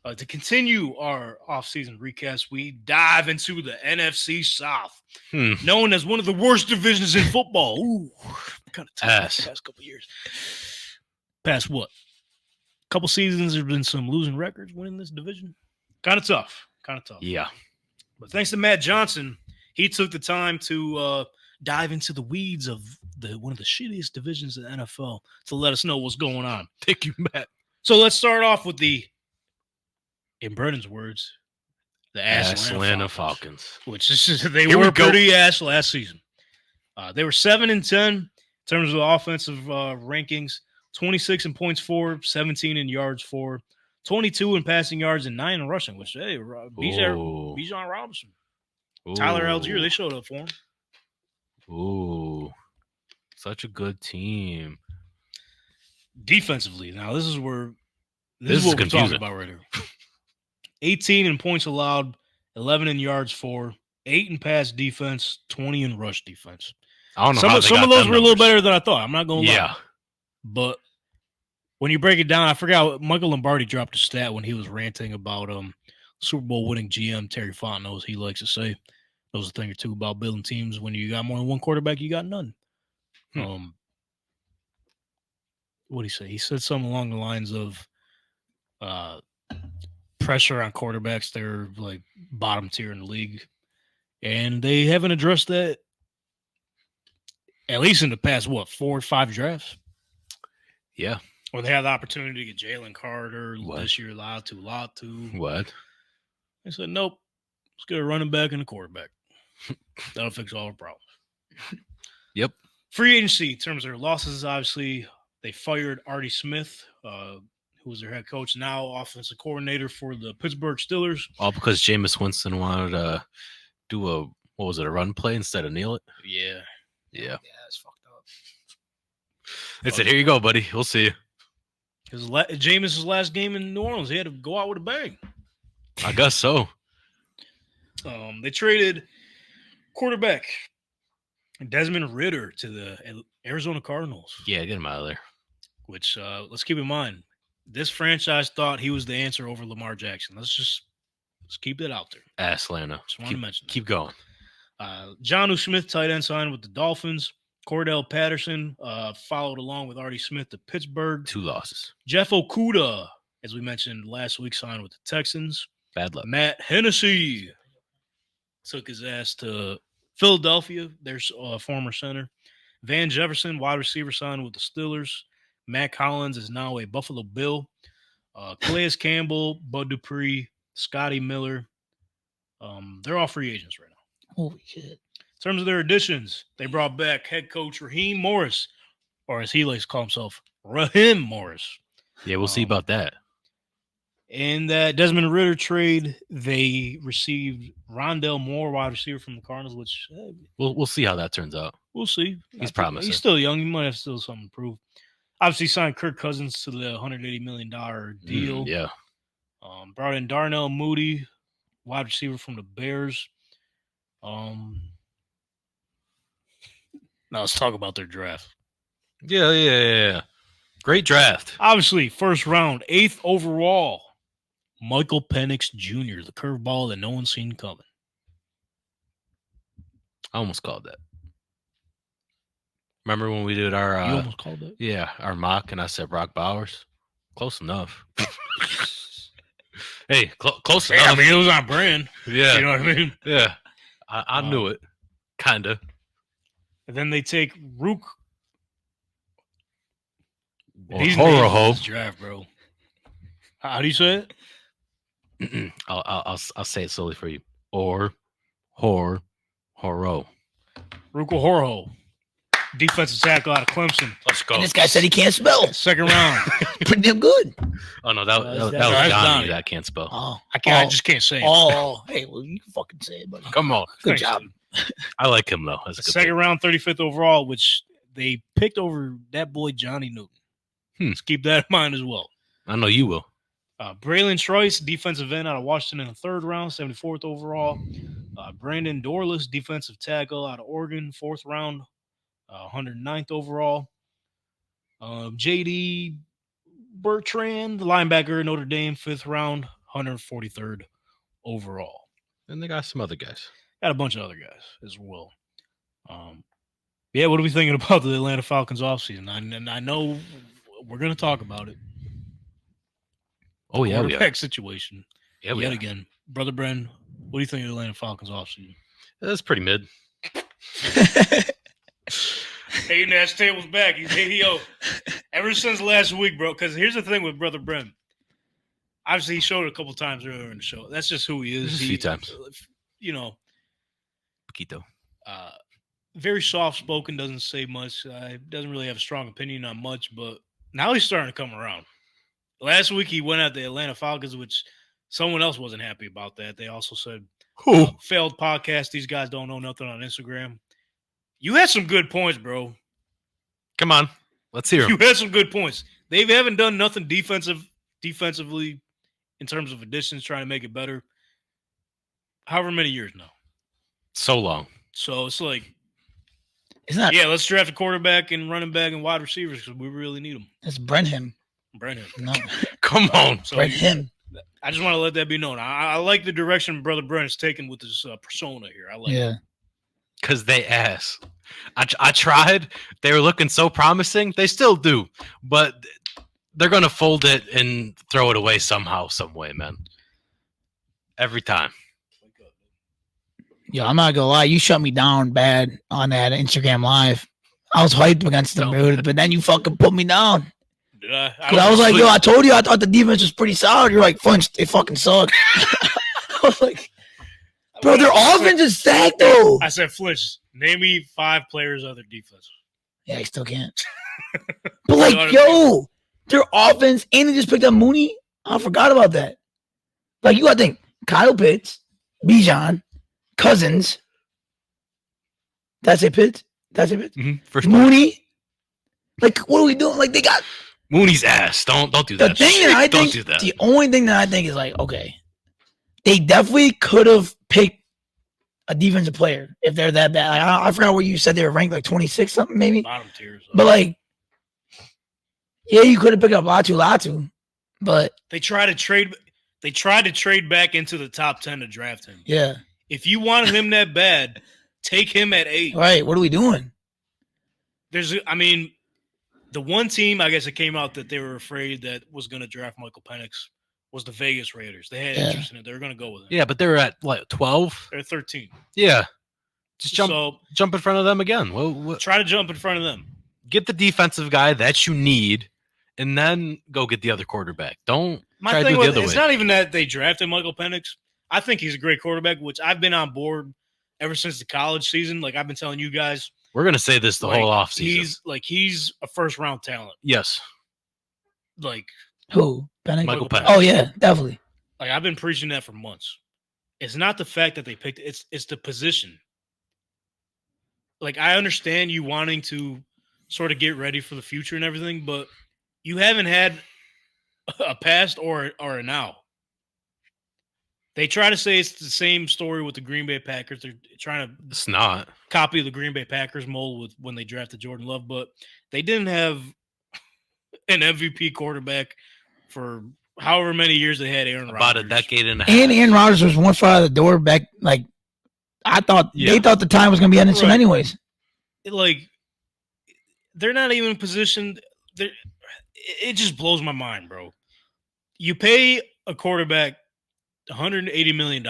To continue our offseason recast, we dive into the NFC South, known as one of the worst divisions in football. Ooh, kind of tough the past couple of years. Past what? Couple seasons, there's been some losing records winning this division. Kind of tough. Yeah. But thanks to Matt Johnson, he took the time to dive into the weeds of one of the shittiest divisions in the NFL to let us know what's going on. Thank you, Matt. So let's start off with in Brennan's words, the Atlanta Falcons. Which they were pretty ass last season. They were 7-10 in terms of offensive rankings, 26 in points for, 17 in yards for, 22 in passing yards, and 9 in rushing, which, hey, Bijan Robinson, Tyler Algier, they showed up for him. Ooh, such a good team. Defensively, now this is what we're talking about right here. 18 in points allowed, 11 in yards for, 8 in pass defense, 20 in rush defense. I don't know some of those were a little better than I thought. I'm not going to lie. Yeah. But when you break it down, I forgot Michael Lombardi dropped a stat when he was ranting about Super Bowl winning GM Terry Fontenot. He likes to say knows a thing or two about building teams. When you got more than one quarterback, you got none. What did he say? He said something along the lines of pressure on quarterbacks. They're like bottom tier in the league. And they haven't addressed that at least in the past, 4 or 5 drafts? Yeah. Or they had the opportunity to get Jalen Carter this year, Latu. What? They said, nope. Let's get a running back and a quarterback. That'll fix all our problems. Yep. Free agency, in terms of their losses, obviously, they fired Artie Smith, who was their head coach, now offensive coordinator for the Pittsburgh Steelers. All because Jameis Winston wanted to do a run play instead of kneel it? Yeah. Yeah. Yeah, that's fucked up. They said, here you go, buddy. We'll see you. Because Jameis' last game in New Orleans, he had to go out with a bang. I guess so. They traded quarterback Desmond Ridder to the Arizona Cardinals. Yeah, get him out of there. Which, let's keep in mind, this franchise thought he was the answer over Lamar Jackson. Let's keep that out there. Atlanta. Just want to mention that. Keep going. Jonnu Smith, tight end, signed with the Dolphins. Cordell Patterson followed along with Artie Smith to Pittsburgh. 2 losses. Jeff Okudah, as we mentioned last week, signed with the Texans. Bad luck. Matt Hennessy took his ass to Philadelphia, their former center. Van Jefferson, wide receiver, signed with the Steelers. Matt Collins is now a Buffalo Bill. Calais Campbell, Bud Dupree, Scotty Miller. They're all free agents right now. Holy shit. In terms of their additions, they brought back head coach Raheem Morris, or as he likes to call himself, Raheem Morris. Yeah, we'll see about that. In that Desmond Ridder trade, they received Rondell Moore, wide receiver from the Cardinals, which we'll see how that turns out. We'll see. He's promising. He's still young. He might have still something to prove. Obviously, signed Kirk Cousins to the $180 million deal. Yeah. Brought in Darnell Mooney, wide receiver from the Bears. Now let's talk about their draft. Yeah. Great draft. Obviously, first round, 8th overall, Michael Penix Jr., the curveball that no one's seen coming. I almost called that. Remember when we did our... you almost called that? Yeah, our mock, and I said Brock Bowers? Close enough. Hey, close enough. I mean, it was on brand. Yeah. You know what I mean? Yeah. I knew it. Kind of. And then they take Rook. These names draft, bro. How do you say it? I'll say it slowly for you. Horo. Ruko Horo. Defensive tackle out of Clemson. Let's go. And this guy said he can't spell. Second round. Pretty damn good. Oh, no, that was Donnie that can't spell. Oh, I just can't say it. Oh, hey, well, you can fucking say it, buddy. Come on. Good job. I like him, though. That's a good second round, 35th overall, which they picked over that boy Johnny Newton. Let's keep that in mind as well. I know you will. Braylon Trice, defensive end out of Washington in the 3rd round, 74th overall. Brandon Dorlus, defensive tackle out of Oregon, 4th round, 109th overall. J.D. Bertrand, linebacker, Notre Dame, 5th round, 143rd overall. And they got some other guys. Got a bunch of other guys as well. Yeah, what are we thinking about the Atlanta Falcons offseason? And I know we're going to talk about it. Oh, yeah, we are. Situation. Yeah, Yet again. Brother Bren, what do you think of the Atlanta Falcons offseason? That's pretty mid. Hey, Nash Table's back. Yo, ever since last week, bro, because here's the thing with Brother Bren. Obviously, he showed it a couple times earlier in the show. That's just who he is. A few times. You know. Poquito. Very soft-spoken, doesn't say much. Doesn't really have a strong opinion on much, but now he's starting to come around. Last week, he went at the Atlanta Falcons, which someone else wasn't happy about that. They also said, failed podcast. These guys don't know nothing on Instagram. You had some good points, bro. Come on. Let's hear them. You had some good points. They haven't done nothing defensively in terms of additions, trying to make it better. However many years now. So long. So it's like, yeah, let's draft a quarterback and running back and wide receivers because we really need them. It's Brenham. No. Come on. So Brenham. I just want to let that be known. I like the direction Brother Brent is taking with his persona here. I like it. Because they ass. I tried. They were looking so promising. They still do. But they're going to fold it and throw it away somehow, some way, man. Every time. Yo, I'm not going to lie. You shut me down bad on that Instagram Live. I was hyped against the mood, but then you fucking put me down. Did I? I was like, yo, I told you I thought the defense was pretty solid. You're like, Flinch, they fucking suck. I was like, bro, their offense is stacked, though. I said, Flinch, name me 5 players of their defense. Yeah, I still can't. But, like, yo, their offense, and they just picked up Mooney. I forgot about that. Like, you got to think, Kyle Pitts, Bijan, Cousins. That's it, Pitts? Mm-hmm. Mooney. Like, what are we doing? Like, they got Mooney's ass. Don't do that. The only thing that I think is like, okay, they definitely could have picked a defensive player if they're that bad. Like, I forgot where you said they were ranked, like 26 something maybe. Bottom tiers. But like, yeah, you could have picked up Latu, but they tried to trade. They tried to trade back into the top 10 to draft him. Yeah. If you wanted him that bad, take him at 8. Right. What are we doing? The one team, I guess it came out that they were afraid that was going to draft Michael Penix was the Vegas Raiders. They had interest in it. They were going to go with him. Yeah, but they were at, 12? They're 13. Yeah. Just jump in front of them again. Try to jump in front of them. Get the defensive guy that you need, and then go get the other quarterback. Don't try to do it the other way. It's not even that they drafted Michael Penix. I think he's a great quarterback, which I've been on board ever since the college season. Like I've been telling you guys. We're going to say this the whole offseason. He's a first-round talent. Yes. Like who? Penix? Michael Penix. Oh, yeah, definitely. Like I've been preaching that for months. It's not the fact that they picked it. It's the position. Like I understand you wanting to sort of get ready for the future and everything, but you haven't had a past or a now. They try to say it's the same story with the Green Bay Packers. They're trying to it's not copy the Green Bay Packers mold with when they drafted Jordan Love, but they didn't have an MVP quarterback for however many years they had Aaron Rodgers. About a decade and a half. And Aaron Rodgers was one foot out of the door back. Like I thought they thought the time was going to be ending soon anyways. They're not even positioned. It just blows my mind, bro. You pay a quarterback $180 million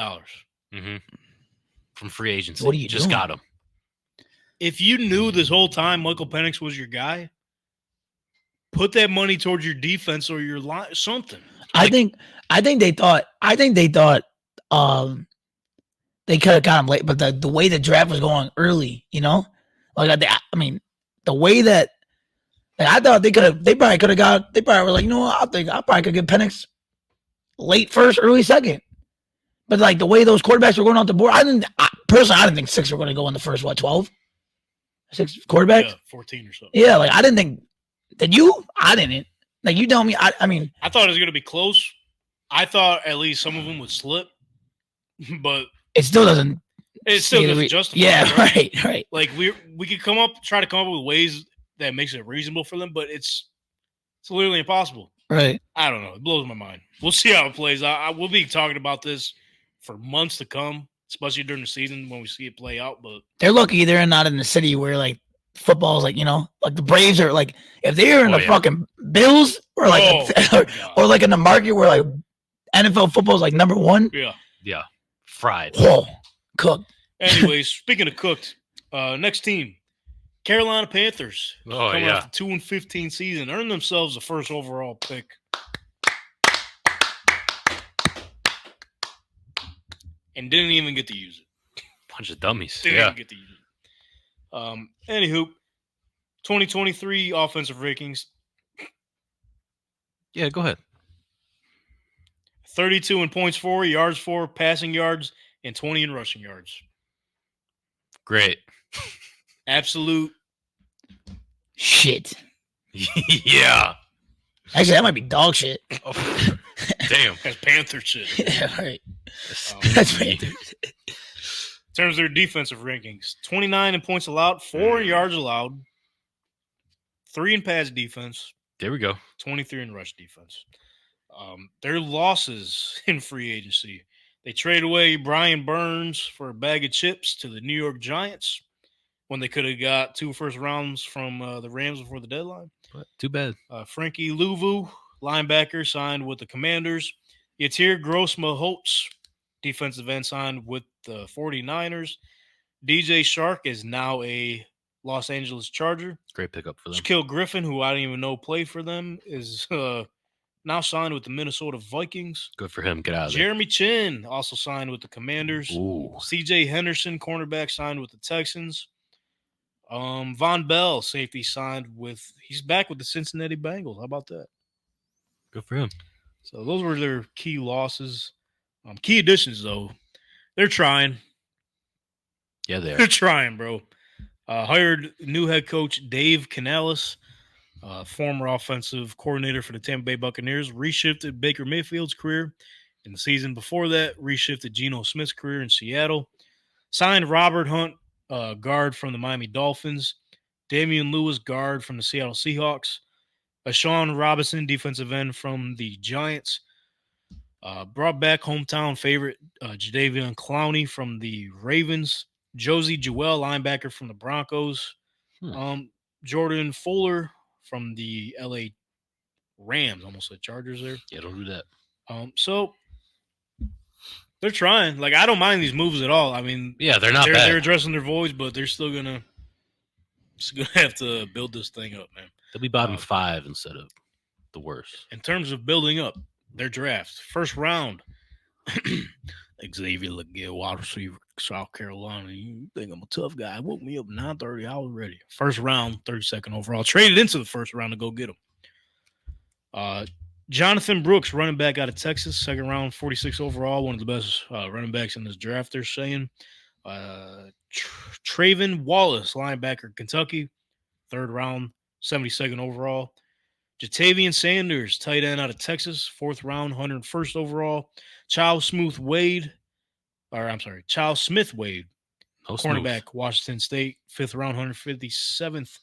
from free agency. What are you just doing? Got him? If you knew this whole time Michael Penix was your guy, put that money towards your defense or your line, something. I think they thought they could have got him late, but the way the draft was going early, like the way that I thought they probably were like, I probably could get Penix late first, early second. But like the way those quarterbacks were going off the board, I didn't think 6 were going to go in the first 12? 6 quarterbacks? Yeah, 14 or so. Yeah, like I didn't think. Did you? I didn't. Like you tell me. I mean, I thought it was going to be close. I thought at least some of them would slip, but it still doesn't. It still doesn't justify. Yeah, right. Like we could try to come up with ways that makes it reasonable for them, but it's literally impossible. Right. I don't know. It blows my mind. We'll see how it plays. I will be talking about this for months to come, especially during the season when we see it play out. But they're lucky they're not in the city where like football is like, like the Braves are like, if they're in the fucking Bills or like or like in the market where like NFL football is like number one. Yeah. Fried. Whoa. Cooked. Anyways, speaking of cooked, next team, Carolina Panthers. Coming off the 2-15 season, earned themselves the first overall pick. And didn't even get to use it. Bunch of dummies. Didn't even get to use it. Anywho, 2023 offensive rankings. Yeah, go ahead. 32 in points for, yards for, passing yards, and 20 in rushing yards. Great. Absolute shit. Yeah. Actually, that might be dog shit. Oh, damn. That's Panther shit. Yeah, right. That's Panthers. In terms of their defensive rankings, 29 in points allowed, 4 yards allowed, 3 in pass defense. There we go. 23 in rush defense. Their losses in free agency. They trade away Brian Burns for a bag of chips to the New York Giants when they could have got 2 first rounds from the Rams before the deadline. But too bad. Frankie Louvu, linebacker, signed with the Commanders. Yatir Gross-Maholtz, defensive end, signed with the 49ers. DJ Shark is now a Los Angeles Charger. Great pickup for them. Shaquille Griffin, who I didn't even know played for them, is now signed with the Minnesota Vikings. Good for him. Get out of there. Jeremy Chin also signed with the Commanders. Ooh. CJ Henderson, cornerback, signed with the Texans. Von Bell, safety, he's back with the Cincinnati Bengals. How about that? Good for him. So those were their key losses. Key additions, though. They're trying. Yeah, they are. They're trying, bro. Hired new head coach Dave Canales, former offensive coordinator for the Tampa Bay Buccaneers, reshifted Baker Mayfield's career. In the season before that, reshifted Geno Smith's career in Seattle. Signed Robert Hunt, guard from the Miami Dolphins. Damian Lewis, guard from the Seattle Seahawks. Sean Robinson, defensive end from the Giants. Brought back hometown favorite Jadeveon Clowney from the Ravens. Josie Jewell, linebacker from the Broncos. Jordan Fuller from the LA Rams. Almost said Chargers there. Yeah, don't do that. So they're trying. Like, I don't mind these moves at all. I mean, yeah, they're not bad. They're addressing their voids, but they're still gonna have to build this thing up, man. They'll be bottom 5 instead of the worst. In terms of building up their draft, first round, Xavier Leggett, wide receiver, South Carolina. You think I'm a tough guy? Woke me up 9:30. I was ready. First round, 32nd overall. Traded into the first round to go get him. Jonathan Brooks, running back out of Texas, second round, 46 overall. One of the best running backs in this draft, they're saying. Traven Wallace, linebacker, Kentucky, third round, 72nd overall. Jatavian Sanders, tight end out of Texas, fourth round, 101st overall. Charles Smith Wade, cornerback, Washington State, fifth round, 157th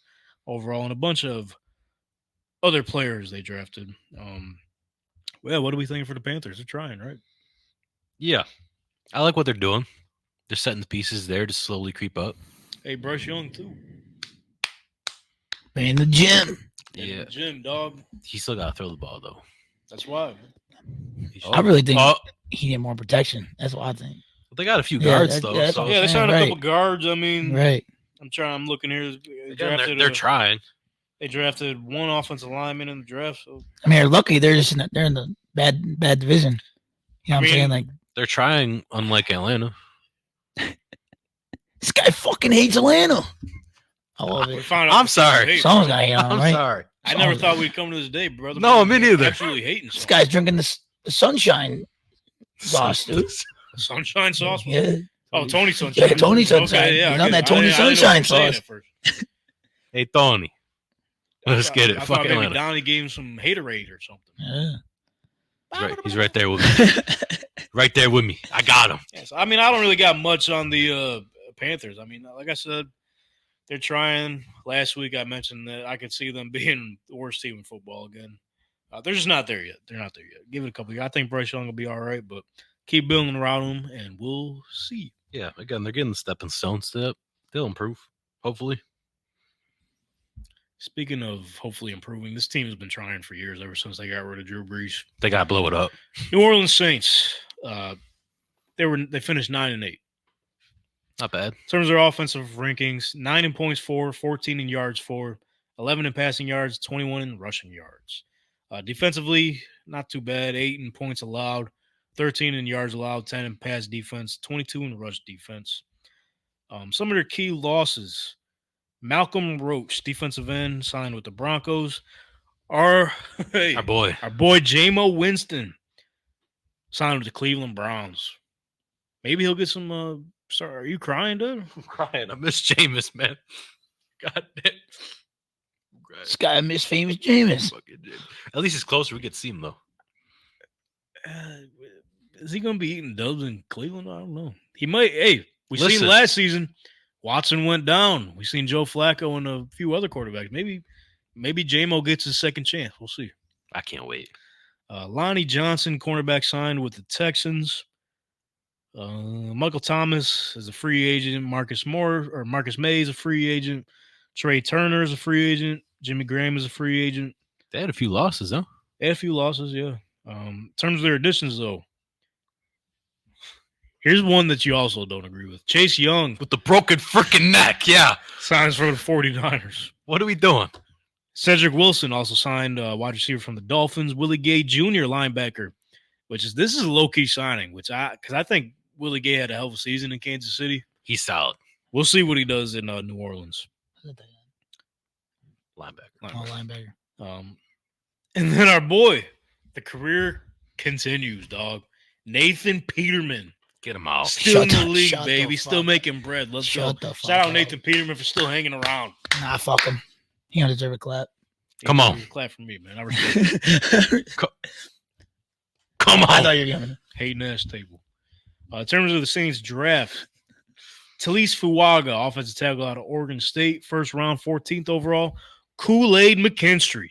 overall, and a bunch of other players they drafted. Well, what are we thinking for the Panthers? They're trying, right? Yeah. I like what they're doing. They're setting the pieces there to slowly creep up. Hey, Bryce Young, too. In the gym. In the gym, dog. He still got to throw the ball, though. That's why. I really think he need more protection. That's what I think. Well, they got a few guards, though. Yeah, they signed a couple guards. I mean, right. I'm looking here. They're trying. They drafted one offensive lineman in the draft. So I mean, they're lucky. They're just they're in the bad division. You know what I'm saying? Like, they're trying, unlike Atlanta. This guy fucking hates Atlanta. I love it. I'm sorry. Someone's got to hate on him, right? I'm sorry. I never thought we'd come to this day, brother. No, me neither. Absolutely hating. This guy's drinking the sunshine sauce, dude. Sunshine sauce? Yeah. Oh, Tony Sunshine. Yeah, Tony Sunshine. Okay, yeah. He's on that Tony Sunshine sauce. Hey, Tony. Let's get it. I Fuck thought maybe Atlanta. Donnie gave him some haterade or something. Yeah. He's right there with me. Right there with me. I got him. Yes, I mean, I don't really got much on the Panthers. I mean, like I said, they're trying. Last week I mentioned that I could see them being the worst team in football again. They're just not there yet. They're not there yet. Give it a couple years. I think Bryce Young will be all right, but keep building around him, and we'll see. Yeah, again, they're getting the stepping stone step. They'll improve, hopefully. Speaking of hopefully improving, this team has been trying for years, ever since they got rid of Drew Brees. They got to blow it up. New Orleans Saints, they finished 9-8. Not bad. In terms of their offensive rankings, 9 in points for, 14 in yards for, 11 in passing yards, 21 in rushing yards. Defensively, not too bad. 8 in points allowed, 13 in yards allowed, 10 in pass defense, 22 in rush defense. Some of their key losses. Malcolm Roach, defensive end, signed with the Broncos. Our boy Jamo Winston signed with the Cleveland Browns. Maybe he'll get some. Sorry, are you crying, dude? I'm crying. I miss Jameis, man. God damn. This guy miss famous Jameis. At least it's closer. We get to see him though. Is he gonna be eating dubs in Cleveland? I don't know. He might. Hey, seen last season. Watson went down. We've seen Joe Flacco and a few other quarterbacks. Maybe J-Mo gets his second chance. We'll see. I can't wait. Lonnie Johnson, cornerback, signed with the Texans. Michael Thomas is a free agent. Marcus May is a free agent. Trey Turner is a free agent. Jimmy Graham is a free agent. They had a few losses, huh? They had a few losses, yeah. In terms of their additions, though, here's one that you also don't agree with. Chase Young. With the broken freaking neck, yeah. Signs for the 49ers. What are we doing? Cedric Wilson also signed wide receiver from the Dolphins. Willie Gay Jr., linebacker, this is a low-key signing, because I think Willie Gay had a hell of a season in Kansas City. He's solid. We'll see what he does in New Orleans. Linebacker. And then our boy, the career continues, dog. Nathan Peterman. Get him out. Still in the league, baby. Still making bread. Let's go. Shout out Nathan Peterman for still hanging around. Nah, fuck him. He don't deserve a clap. Come on. Clap for me, man. I respect Come on. I thought you were giving it. Hating ass table. In terms of the Saints draft, Talise Fuaga, offensive tackle out of Oregon State, first round, 14th overall. Kool-Aid McKinstry,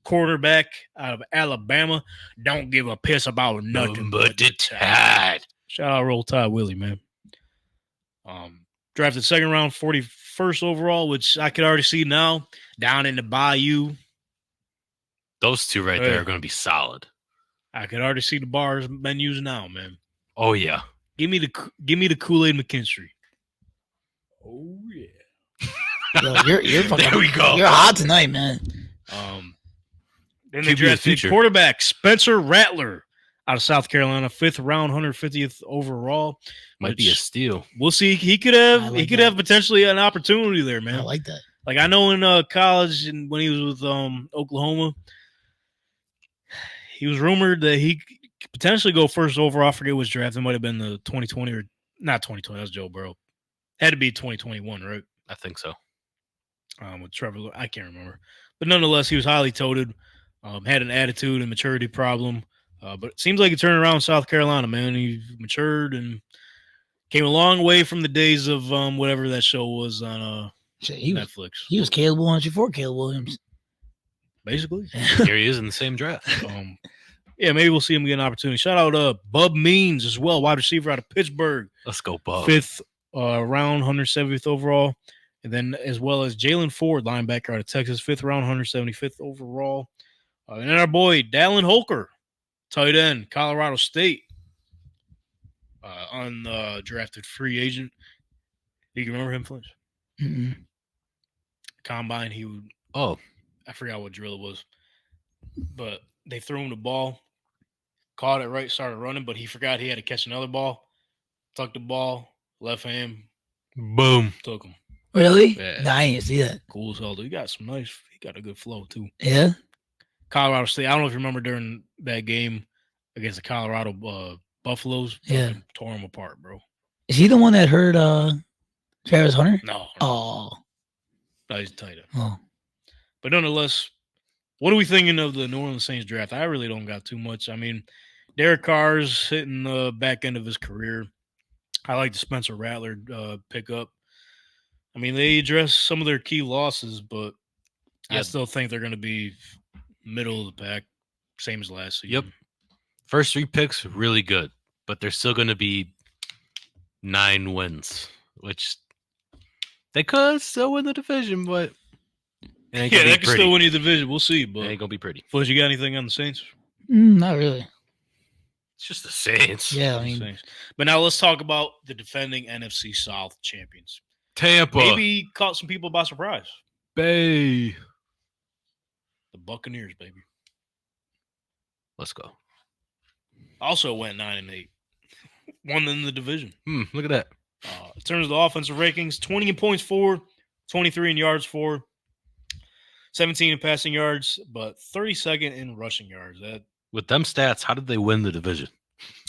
quarterback out of Alabama. Don't give a piss about nothing but the Tide. Shout out Roll Tide Willie, man. Drafted second round, 41st overall, which I could already see now, down in the Bayou. Those two right there are going to be solid. I could already see the bars menus now, man. Oh, yeah. Give me the Kool-Aid McKinstry. Oh, yeah. Yo, you're fucking, there we go. You're hot tonight, man. Then they drafted quarterback Spencer Rattler out of South Carolina, 5th round, 150th overall. Might be a steal. We'll see. He could have potentially an opportunity there, man. I like that. Like I know in college and when he was with Oklahoma, he was rumored that he could potentially go first overall. I forget which draft. It might have been the 2020 or not 2020. That was Joe Burrow. Had to be 2021, right? I think so. With Trevor, I can't remember. But nonetheless, he was highly touted, had an attitude and maturity problem. But it seems like he turned around in South Carolina, man. He matured and came a long way from the days of whatever that show was on Netflix. He was Caleb Williams before Caleb Williams. Basically. Here he is in the same draft. Yeah, maybe we'll see him get an opportunity. Shout out Bub Means as well, wide receiver out of Pittsburgh. Let's go, Bub. 5th round, 170th overall. And then as well as Jalen Ford, linebacker out of Texas, 5th round, 175th overall. And then our boy, Dallin Holker, tight end, Colorado State, undrafted free agent. You can remember him, Flinch? Mm-hmm. Combine, he would. Oh. I forgot what drill it was. But they threw him the ball, caught it right, started running, but he forgot he had to catch another ball. Tucked the ball, left hand. Boom. Took him. Really? Yeah. Nah, I didn't see that. Cool as hell, dude. He got a good flow, too. Yeah? Colorado State. I don't know if you remember during that game against the Colorado Buffaloes. Yeah. Tore him apart, bro. Is he the one that hurt Travis Hunter? No. Oh. No, he's tight end. Oh. But nonetheless, what are we thinking of the New Orleans Saints draft? I really don't got too much. I mean, Derek Carr's hitting the back end of his career. I like the Spencer Rattler pickup. I mean, they address some of their key losses, but I still think they're going to be middle of the pack. Same as last season. Yep. First 3 picks, really good. But they're still going to be 9 wins, which they could still win the division, but it ain't gonna be they can pretty. still win the division. We'll see. But It ain't going to be pretty. Fudge, you got anything on the Saints? Not really. It's just the Saints. Yeah, I mean, Saints. But now let's talk about the defending NFC South champions. Tampa. Maybe caught some people by surprise. Bay. The Buccaneers, baby. Let's go. Also went 9-8. Won in the division. Look at that. In terms of the offensive rankings, 20 in points for, 23 in yards for, 17 in passing yards, but 32nd in rushing yards. With them stats, how did they win the division?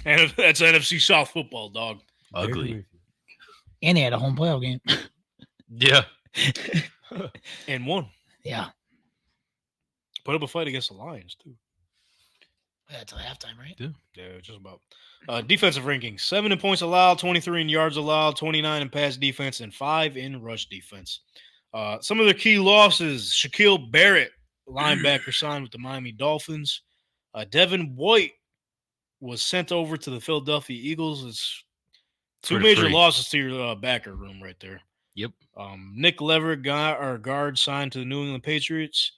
And that's NFC South football, dog. Ugly. and they had a home playoff game. Yeah. And won. Yeah. Put up a fight against the Lions, too. Yeah, till halftime, right? Yeah, just about. Defensive rankings, 7 in points allowed, 23 in yards allowed, 29 in pass defense, and 5 in rush defense. Some of their key losses, Shaquille Barrett, linebacker, signed with the Miami Dolphins. Devin White was sent over to the Philadelphia Eagles. It's 2 major losses to your backer room right there. Yep. Nick Leverett, guard, signed to the New England Patriots.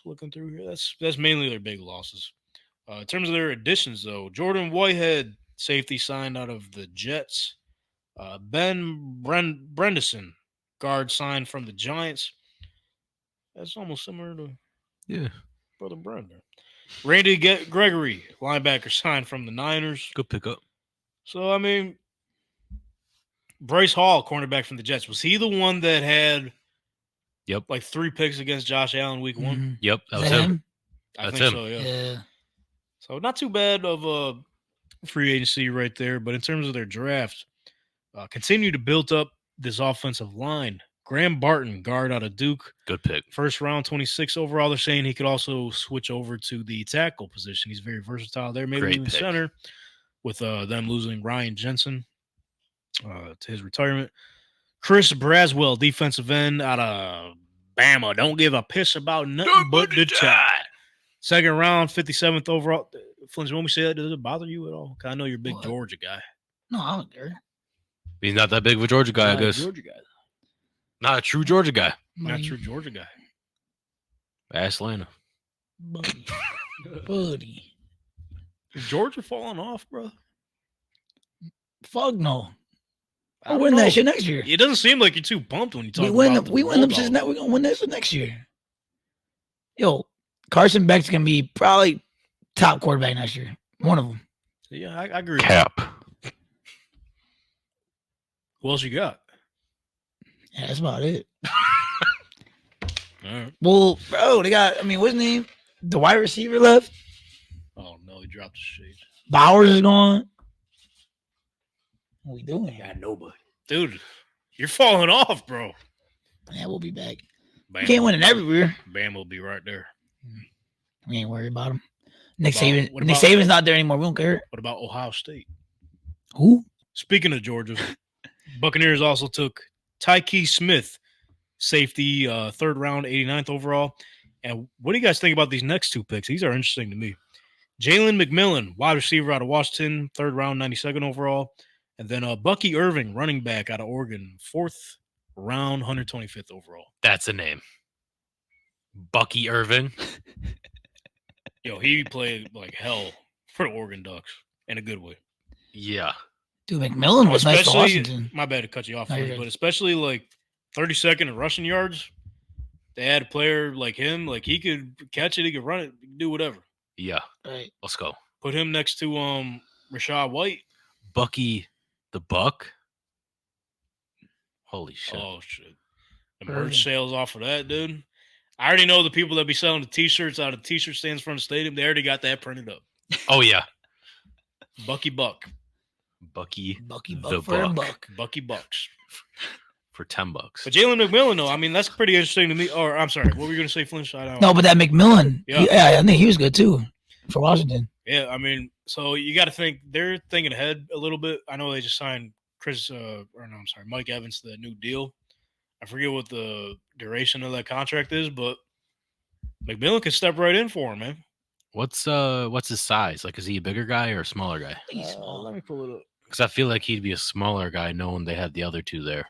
Looking through here, that's mainly their big losses. In terms of their additions, though, Jordan Whitehead, safety, signed out of the Jets. Ben Bredesen, guard, signed from the Giants. That's almost similar to Brother Brendan. Randy Gregory, linebacker, signed from the Niners. Good pickup. So, I mean, Bryce Hall, cornerback from the Jets, was he the one that had like 3 picks against Josh Allen week 1? Mm-hmm. Yep, that was him. I That's think him. so, Yeah. So not too bad of a free agency right there. But in terms of their draft, continue to build up this offensive line. Graham Barton, guard out of Duke. Good pick. First round, 26 overall. They're saying he could also switch over to the tackle position. He's very versatile there. Maybe even center with them losing Ryan Jensen to his retirement. Chris Braswell, defensive end out of Bama. Don't give a piss about nothing but the Tide. Second round, 57th overall. Flinch, when we say that, does it bother you at all? I know you're a big Georgia guy. No, I don't care. He's not that big of a Georgia guy, I guess. Georgia guy. Not a true Georgia guy. Not a true Georgia guy. Ask Lana. Buddy. Is Georgia falling off, bro? Fuck no. We'll win that shit next year. It doesn't seem like you're too pumped when you talk about we win them since now. We're gonna win this next year. Yo, Carson Beck's gonna be probably top quarterback next year. One of them. Yeah, I agree. Cap. Who else you got? Yeah, that's about it. All right. Well, bro, they got. I mean, what's his name? The wide receiver left. Oh no, he dropped the shades. Bowers is gone. What we doing? Got nobody, dude. You're falling off, bro. Yeah, we'll be back. Bam. We can't win it everywhere. Bam will be right there. We ain't worried about him. Nick Saban's not there anymore. We don't care. What about Ohio State? Who? Speaking of Georgia, Buccaneers also took Tyke Smith, safety, 3rd round, 89th overall. And what do you guys think about these next 2 picks? These are interesting to me. Jalen McMillan, wide receiver out of Washington, 3rd round, 92nd overall. And then Bucky Irving, running back out of Oregon, 4th round, 125th overall. That's a name. Bucky Irving. Yo, he played like hell for the Oregon Ducks in a good way. Yeah. Dude, McMillan was nice for Washington. My bad to cut you off, but especially like 32nd in rushing yards. They had a player like him, like he could catch it, he could run it, he could do whatever. Yeah. Right. Let's go. Put him next to Rashad White. Bucky the Buck. Holy shit. Oh shit. The merch sales off of that, dude. I already know the people that be selling the t-shirts out of t-shirt stands from the stadium. They already got that printed up. Oh yeah. Bucky Buck. Bucky Buck the for Buck. a buck. Bucky Bucks. For $10. But Jalen McMillan, though, I mean, that's pretty interesting to me. Or I'm sorry, what were you going to say, Flinch? I don't know. No, but that McMillan, yeah, I think he was good too for Washington. Yeah, I mean, so you got to think they're thinking ahead a little bit. I know they just signed Mike Evans to that new deal. I forget what the duration of that contract is, but McMillan can step right in for him, man. What's his size? Like, is he a bigger guy or a smaller guy? I think he's small. Let me pull it up. Because I feel like he'd be a smaller guy, knowing they had the other two there.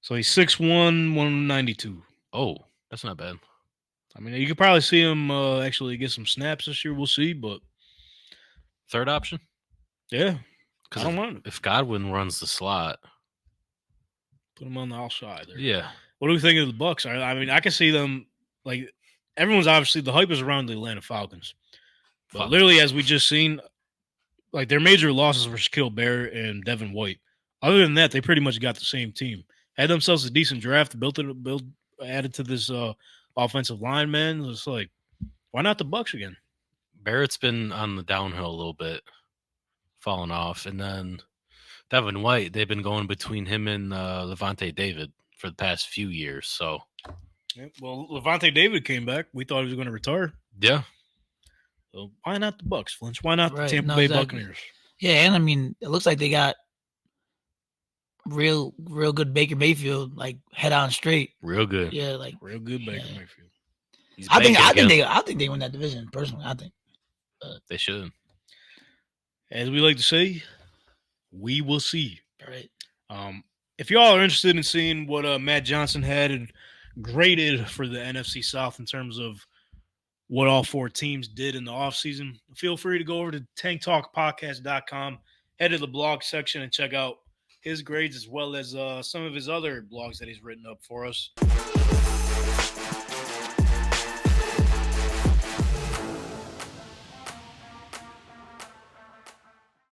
So he's 6'1", 192. Oh, that's not bad. I mean, you could probably see him actually get some snaps this year. We'll see, but third option. Yeah, because if Godwin runs the slot, put him on the outside there. Yeah. What do we think of the Bucs? I mean, I can see them like everyone's obviously the hype is around the Atlanta Falcons, but literally as we just seen, like their major losses were Shaquille Barrett and Devin White. Other than that, they pretty much got the same team. Had themselves a decent draft, added to this offensive line, man. It's like, why not the Bucs again? Barrett's been on the downhill a little bit, falling off, and then Devin White, they've been going between him and Levante David for the past few years. So, yeah, well, Levante David came back. We thought he was going to retire. Yeah. So why not the Bucs, Flinch? Why not the Tampa Bay Buccaneers? Yeah, and I mean, it looks like they got real good Baker Mayfield, like head on straight. Real good. Yeah, like real good Baker Mayfield. I think they win that division personally. I think they should. As we like to say, we will see. All right. If y'all are interested in seeing what Matt Johnson had graded for the NFC South in terms of what all four teams did in the offseason, feel free to go over to tanktalkpodcast.com, head to the blog section, and check out his grades as well as some of his other blogs that he's written up for us.